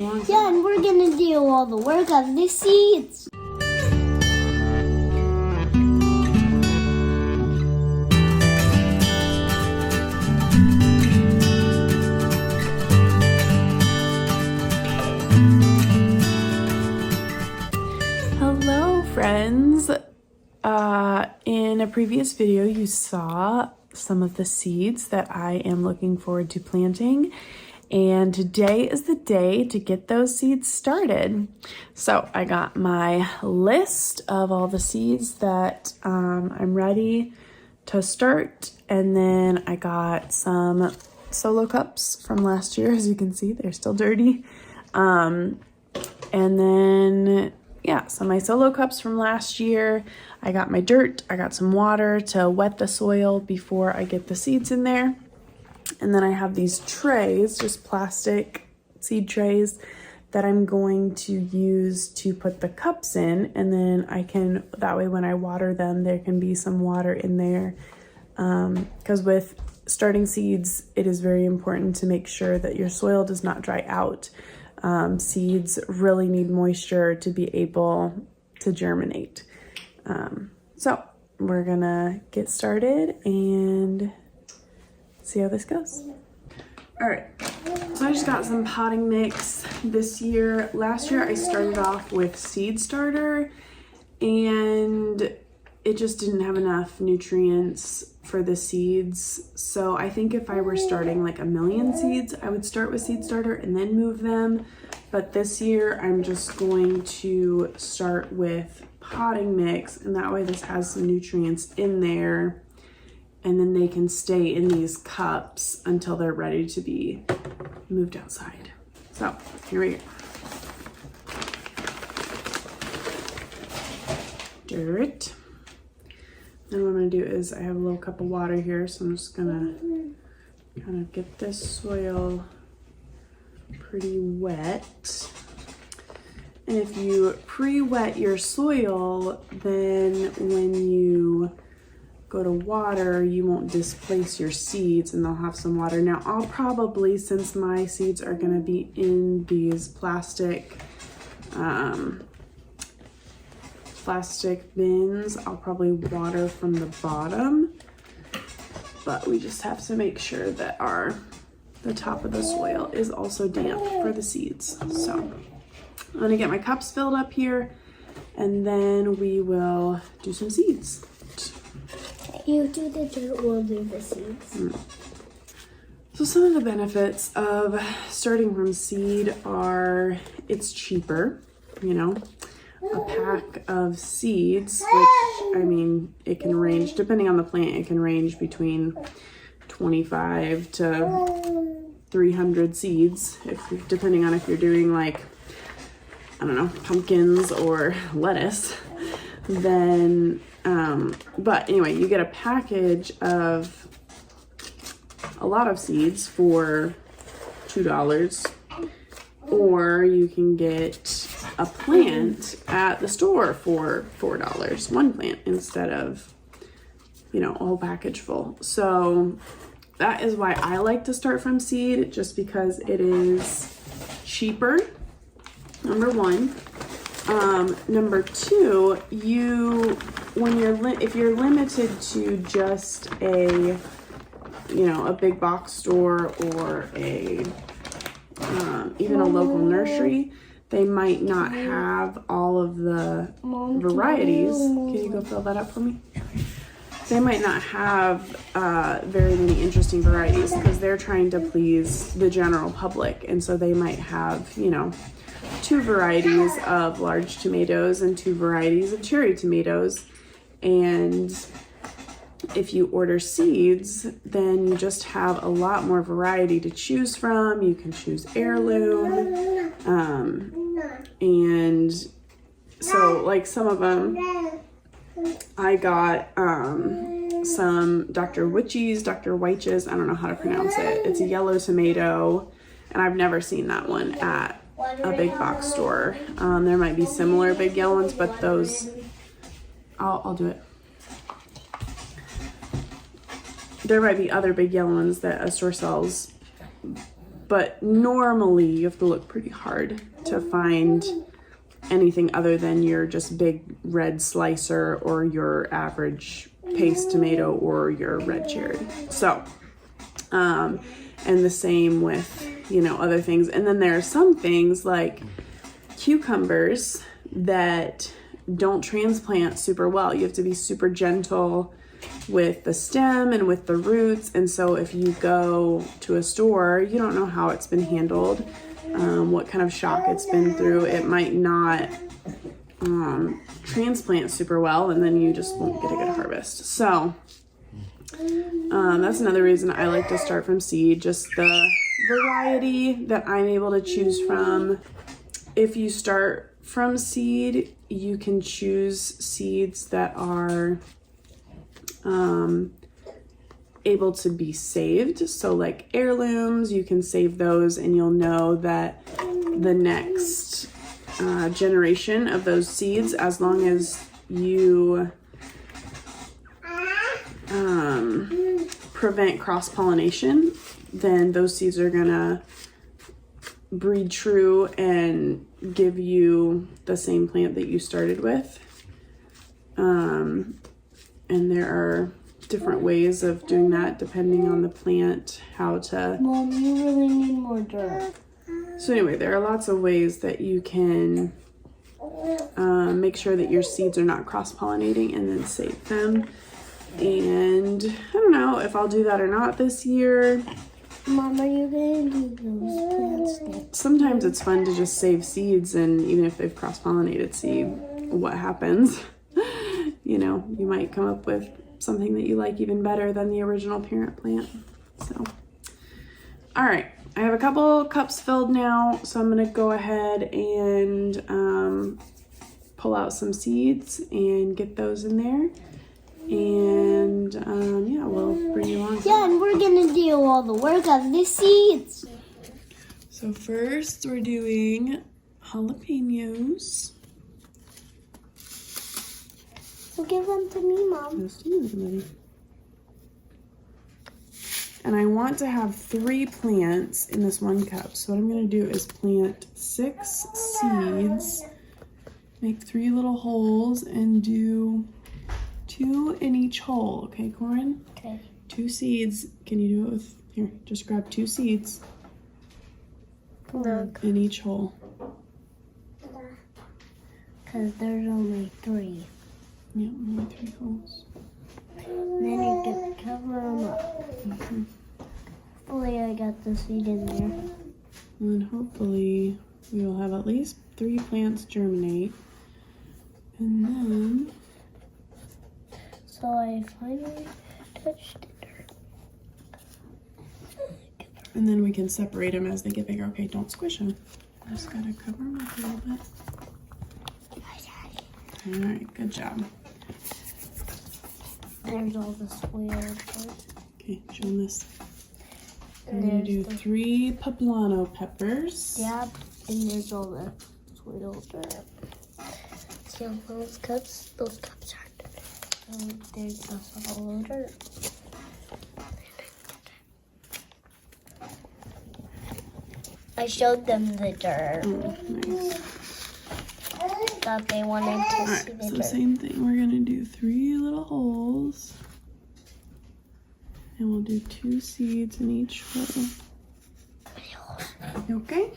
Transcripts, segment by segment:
Yeah, and we're gonna do all the work of the seeds. Hello friends. In a previous video you saw some of the seeds that I am looking forward to planting, and today is the day to get those seeds started. So I got my list of all the seeds that I'm ready to start, and then I got some solo cups from last year. As you can see, they're still dirty. And then yeah, so my solo cups from last year. I got my dirt, I got some water to wet the soil before I get the seeds in there. And then I have these trays, just plastic seed trays, that I'm going to use to put the cups in. And then I can, that way when I water them, there can be some water in there. Because with starting seeds, it is very important to make sure that your soil does not dry out. Seeds really need moisture to be able to germinate. So we're gonna get started and see how this goes. All right, so I just got some potting mix this year. Last year I started off with seed starter and it just didn't have enough nutrients for the seeds. So I think if I were starting like 1,000,000 seeds, I would start with seed starter and then move them. But this year I'm just going to start with potting mix, and that way this has some nutrients in there, and then they can stay in these cups until they're ready to be moved outside. So here we go. Dirt. And what I'm gonna do is I have a little cup of water here, so I'm just gonna kind of get this soil pretty wet. And if you pre-wet your soil, then when you go to water, you won't displace your seeds and they'll have some water. Now I'll probably, since my seeds are gonna be in these plastic bins, I'll probably water from the bottom, but we just have to make sure that the top of the soil is also damp for the seeds. So I'm gonna get my cups filled up here and then we will do some seeds. You do the dirt, we'll do the seeds. So some of the benefits of starting from seed are it's cheaper, you know. A pack of seeds, which, I mean, it can range, depending on the plant, it can range between 25 to 300 seeds, depending on if you're doing like, I don't know, pumpkins or lettuce. Then, but anyway, you get a package of a lot of seeds for $2, or you can get a plant at the store for $4, one plant, instead of, you know, a whole package full. So that is why I like to start from seed, just because it is cheaper, number one. Number two, if you're limited to just a big box store or even a local nursery, they might not have all of the varieties. Can you go fill that up for me? They might not have very many interesting varieties because they're trying to please the general public. And so they might have, 2 varieties of large tomatoes and 2 varieties of cherry tomatoes. And if you order seeds, then you just have a lot more variety to choose from. You can choose heirloom. And so like some of them, I got some Dr. Witches, I don't know how to pronounce it. It's a yellow tomato, and I've never seen that one at a big box store. There might be similar big yellow ones, but those, I'll do it. There might be other big yellow ones that a store sells but normally you have to look pretty hard to find anything other than your just big red slicer or your average paste tomato or your red cherry. So, and the same with, you know, other things. And then there are some things like cucumbers that don't transplant super well. You have to be super gentle with the stem and with the roots. And so if you go to a store, you don't know how it's been handled, what kind of shock it's been through. It might not transplant super well, and then you just won't get a good harvest. So that's another reason I like to start from seed, just the variety that I'm able to choose from. If you start from seed, you can choose seeds that are able to be saved. So like heirlooms, you can save those and you'll know that the next generation of those seeds, as long as you prevent cross-pollination, then those seeds are gonna breed true and give you the same plant that you started with. And there are different ways of doing that depending on the plant, how to... Mom, you really need more dirt. So anyway, there are lots of ways that you can make sure that your seeds are not cross-pollinating and then save them. And I don't know if I'll do that or not this year. Mom, are you going to do those plants? Sometimes it's fun to just save seeds, and even if they've cross-pollinated, see what happens. You know, you might come up with something that you like even better than the original parent plant. So, all right, I have a couple cups filled now, so I'm gonna go ahead and pull out some seeds and get those in there. And yeah, we'll bring you along. Yeah, and we're gonna do all the work of the seeds. So first we're doing jalapenos. So give them to me, Mom. Just a minute, buddy. And I want to have 3 plants in this 1 cup. So what I'm gonna do is plant 6 seeds, make 3 little holes, and do 2 in each hole. Okay, Corin? Okay. 2 seeds. Can you do it with, here, just grab 2 seeds. Look. In each hole. Because there's only 3. Yeah, only 3 holes. And then you can cover them up. Mm-hmm. Hopefully I got the seed in there. And hopefully we will have at least 3 plants germinate. And then... So I finally touched the dirt. And then we can separate them as they get bigger. Okay, don't squish them. Just gotta cover them up a little bit. All right, good job. There's all the soil dirt. Okay, show them this. And We're gonna there's do 3 Poblano peppers. Yeah, and there's all the soil dirt. See all those cups? Those cups are dirt. And there's also all the dirt. I showed them the dirt. Nice. Thought they wanted to All see right, the so dirt. same thing. We're gonna do 3 little holes. And we'll do 2 seeds in each hole. You okay?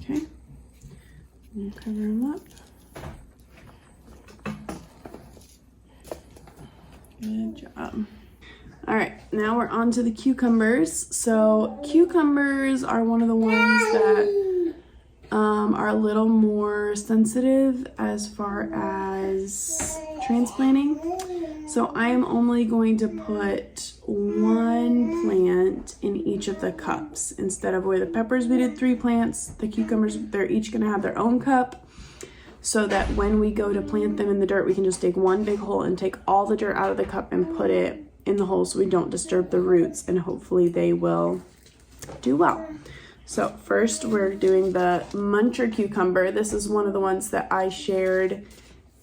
Okay. And cover them up. Good job. All right, now we're on to the cucumbers. So cucumbers are one of the ones that are a little more sensitive as far as transplanting. So I am only going to put 1 plant in each of the cups. Instead of where the peppers we did 3 plants, the cucumbers, they're each gonna have their own cup, so that when we go to plant them in the dirt, we can just dig 1 big hole and take all the dirt out of the cup and put it in the hole so we don't disturb the roots, and hopefully they will do well. So first we're doing the Muncher Cucumber. This is one of the ones that I shared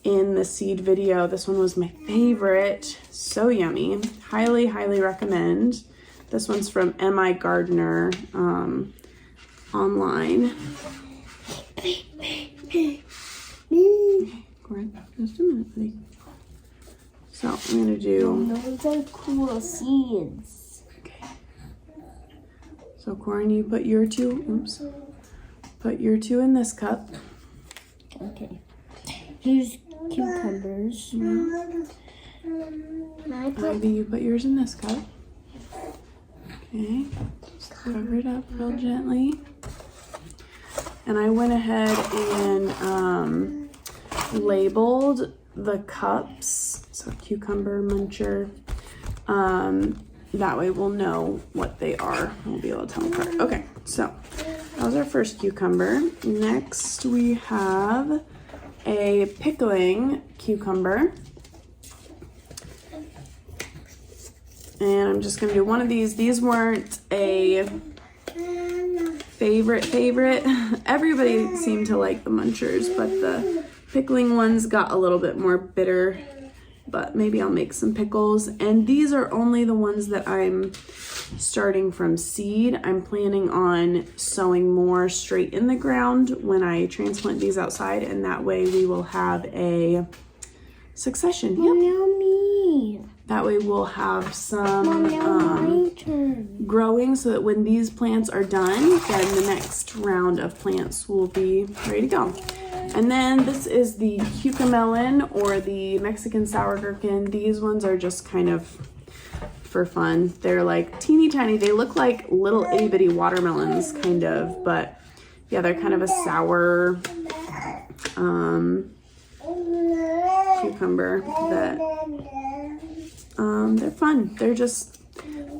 in the seed video. This one was my favorite. So yummy. Highly, highly recommend. This one's from M.I. Gardner online. Corin, just a minute, buddy. So I'm gonna do. Those are cool seeds. Okay. So Corin, you put your two. Oops. Put your two in this cup. Okay. Here's cucumbers. Yeah. Ivy, you put yours in this cup. Okay. Just cover it up real gently. And I went ahead and labeled the cups. So cucumber, muncher. That way we'll know what they are. We'll be able to tell them apart. Okay, so that was our first cucumber. Next we have a pickling cucumber. And I'm just gonna do one of these. These weren't a favorite. Everybody seemed to like the munchers, but the pickling ones got a little bit more bitter. But maybe I'll make some pickles. And these are only the ones that I'm starting from seed. I'm planning on sowing more straight in the ground when I transplant these outside, and that way we will have a succession. Yep. Yummy. That way we'll have some growing, so that when these plants are done, then the next round of plants will be ready to go. And then this is the Huka Melon, or the Mexican sour gherkin. These ones are just kind of for fun. They're like teeny tiny. They look like little itty bitty watermelons kind of, but yeah, they're kind of a sour cucumber that they're fun.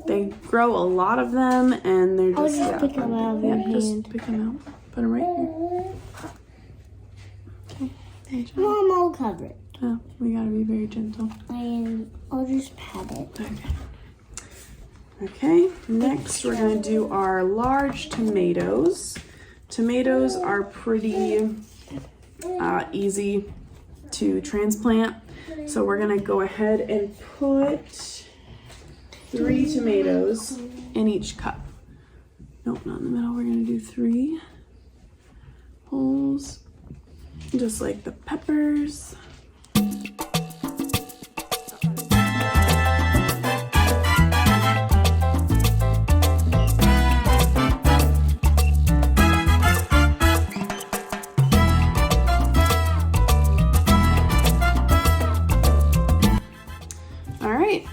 They grow a lot of them, and they're just, I'll just pick them out of your hand. Just pick them out. Put them right here. Okay. Mom, I'll cover it. Oh, we gotta be very gentle. And I'll just pat it. Okay. Okay, next we're gonna do our large tomatoes. Tomatoes are pretty easy to transplant. So we're gonna go ahead and put 3 tomatoes in each cup. Nope, not in the middle. We're gonna do 3 holes, just like the peppers.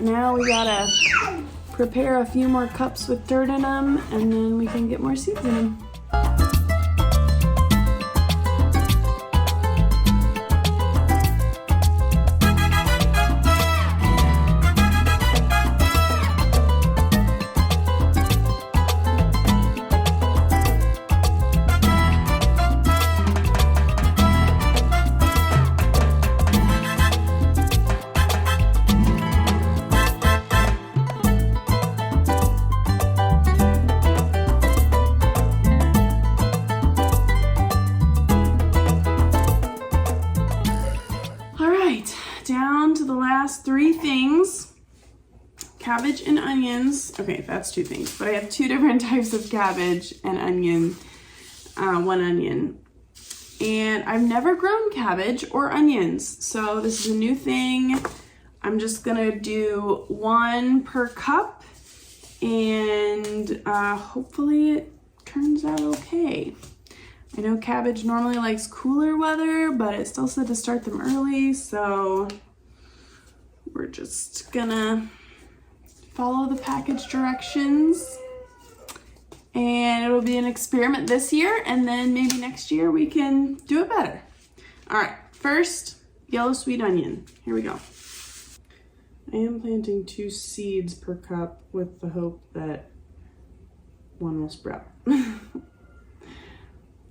Now we gotta prepare a few more cups with dirt in them, and then we can get more seeds in them. Down to the last 3 things. Cabbage and onions. Okay, that's 2 things, but I have 2 different types of cabbage and onion, 1 onion. And I've never grown cabbage or onions, so this is a new thing. I'm just gonna do 1 per cup, and hopefully it turns out okay. I know cabbage normally likes cooler weather, but it still said to start them early, so we're just gonna follow the package directions. And it'll be an experiment this year, and then maybe next year we can do it better. All right, first, yellow sweet onion. Here we go. I am planting 2 seeds per cup with the hope that 1 will sprout.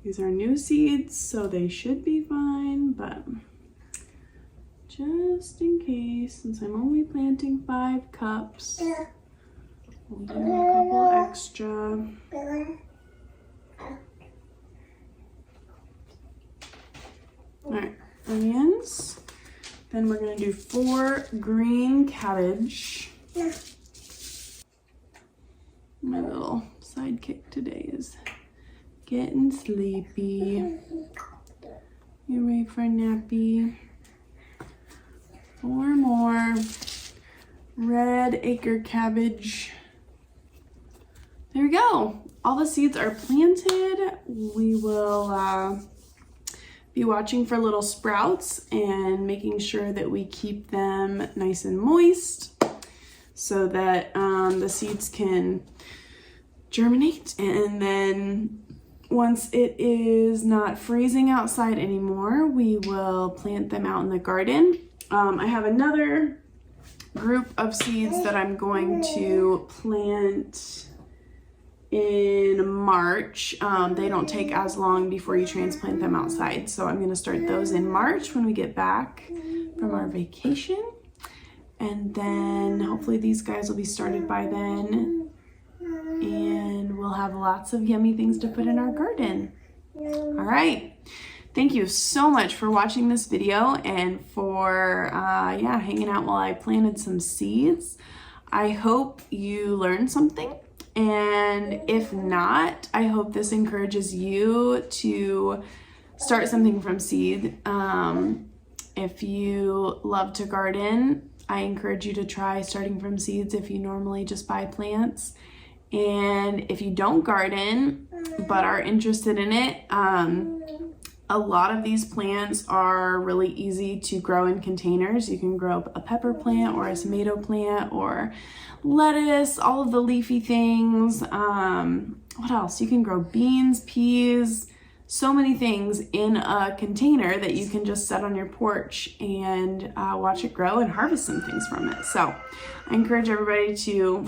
These are new seeds, so they should be fine, but just in case, since I'm only planting 5 cups, we'll do a couple extra. All right, onions. Then we're gonna do 4 green cabbage. My little sidekick today is getting sleepy. You ready for a nappy? 4 more red acre cabbage. There we go. All the seeds are planted. We will be watching for little sprouts and making sure that we keep them nice and moist so that the seeds can germinate. And then once it is not freezing outside anymore, we will plant them out in the garden. I have another group of seeds that I'm going to plant in March. They don't take as long before you transplant them outside, so I'm going to start those in March when we get back from our vacation, and then hopefully these guys will be started by then, and we'll have lots of yummy things to put in our garden. All right, thank you so much for watching this video and for hanging out while I planted some seeds. I hope you learned something. And if not, I hope this encourages you to start something from seed. If you love to garden, I encourage you to try starting from seeds if you normally just buy plants. And if you don't garden but are interested in it, a lot of these plants are really easy to grow in containers. You can grow a pepper plant or a tomato plant or lettuce, all of the leafy things. What else? You can grow beans, peas, so many things in a container that you can just set on your porch and watch it grow and harvest some things from it. So I encourage everybody to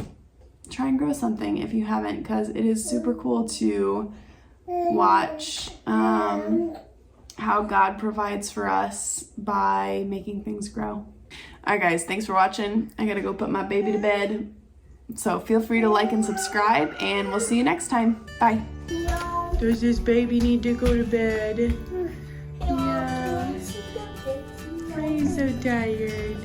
try and grow something if you haven't, because it is super cool to watch how God provides for us by making things grow. All right, guys, thanks for watching. I gotta go put my baby to bed. So feel free to like and subscribe, and we'll see you next time. Bye. Does this baby need to go to bed? Yeah. He's so tired.